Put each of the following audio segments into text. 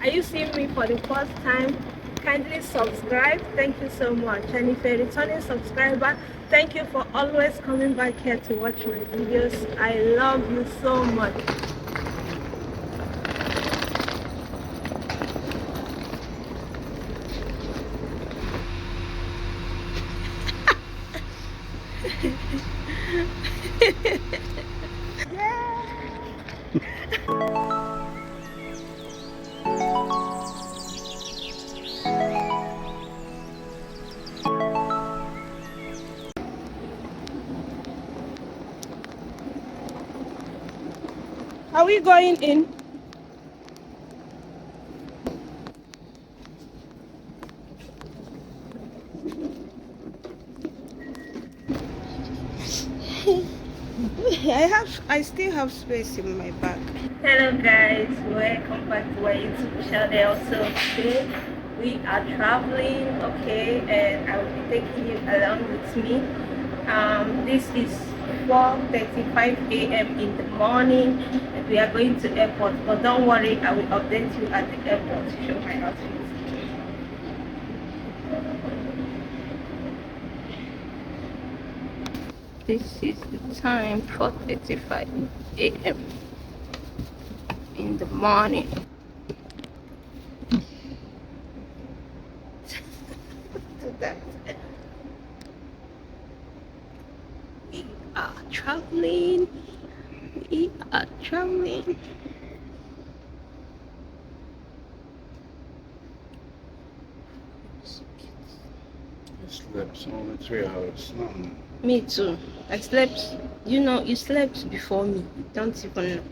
Are you seeing me for the first time? Kindly subscribe. Thank you so much. And if you're a returning subscriber, thank you for always coming back here to watch my videos. I love you so much. Are we going in? I still have space in my bag. Hello guys, welcome back to my YouTube channel. So today we are traveling, okay, and I will be taking you along with me. This is 4:35 a.m. in the morning and we are going to airport, but don't worry, I will update you at the airport to show my outfit. This is the time, 4:35 a.m. in the morning. We are traveling. We are traveling. I slept only 3 hours. No. Me too. I slept. You know, you slept before me. Don't even know.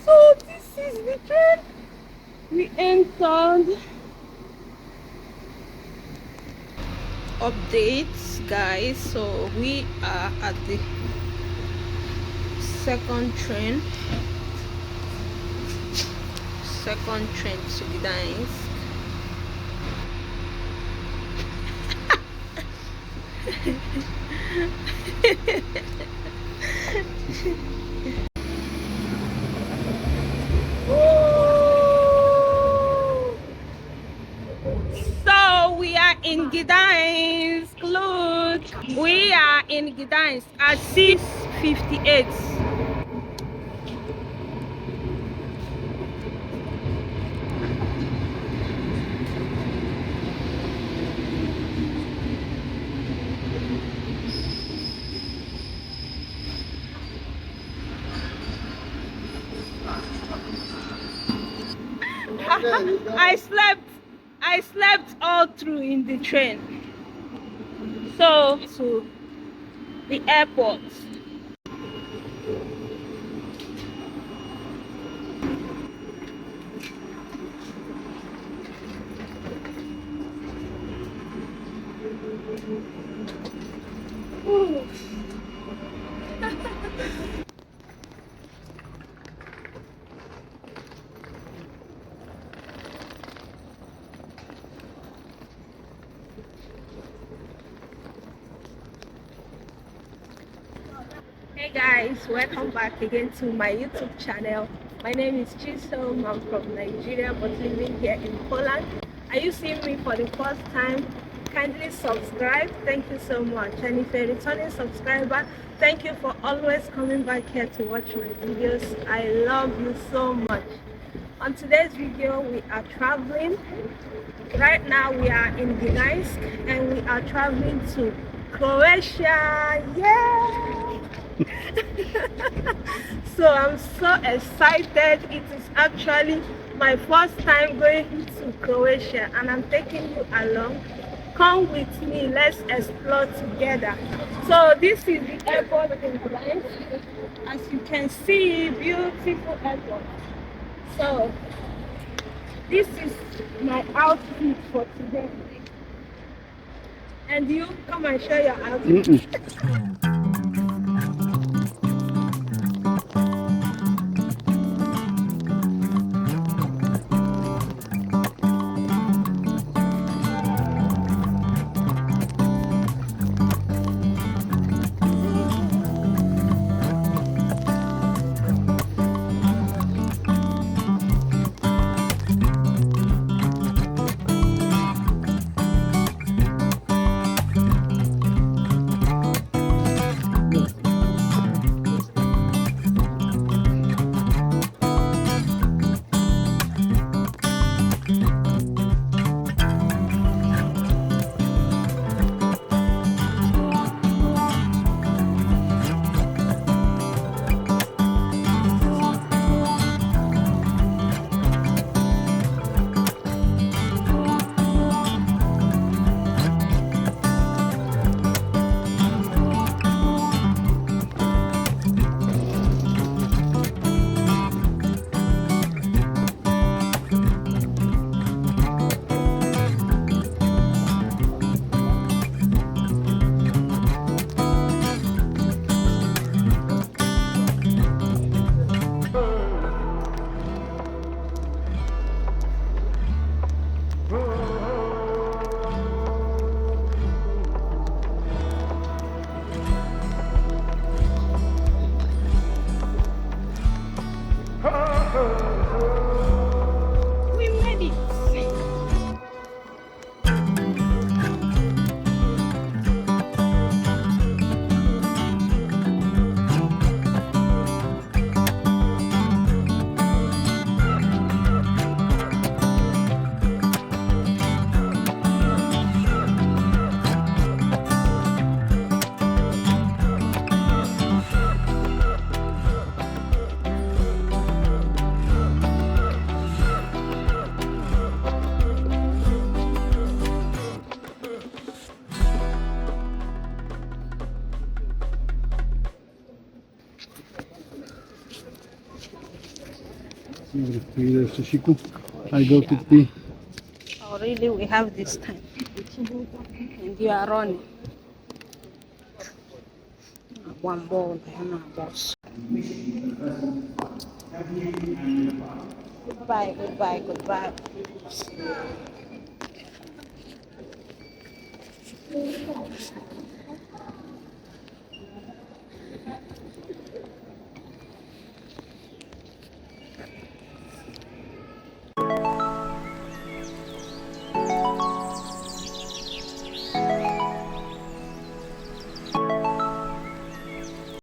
So this is the train. We entered. Updates, guys. So we are at the second train to Gdańsk. So we are in Gdańsk. Look, we are in Gdańsk at 6:58. I slept all through in the train. So to the airport. Hey guys, welcome back again to my YouTube channel. My name is Chisom. I'm from Nigeria but living here in Poland. Are you seeing me for the first time? Kindly subscribe. Thank you so much. And if you're a returning subscriber, thank you for always coming back here to watch my videos. I love you so much. On today's video, we are traveling. Right now we are in Gdańsk and we are traveling to Croatia. Yeah! So I'm so excited. It is actually my first time going to Croatia and I'm taking you along. Come with me, let's explore together. So this is the airport in Gdańsk. As you can see, beautiful airport. So this is my outfit for today. And you come and share your outfit. Dobra, to ile jeszcze siku? I go to pee. Oh, really? We have this time. And you are running. One ball, boss. Goodbye, goodbye, goodbye.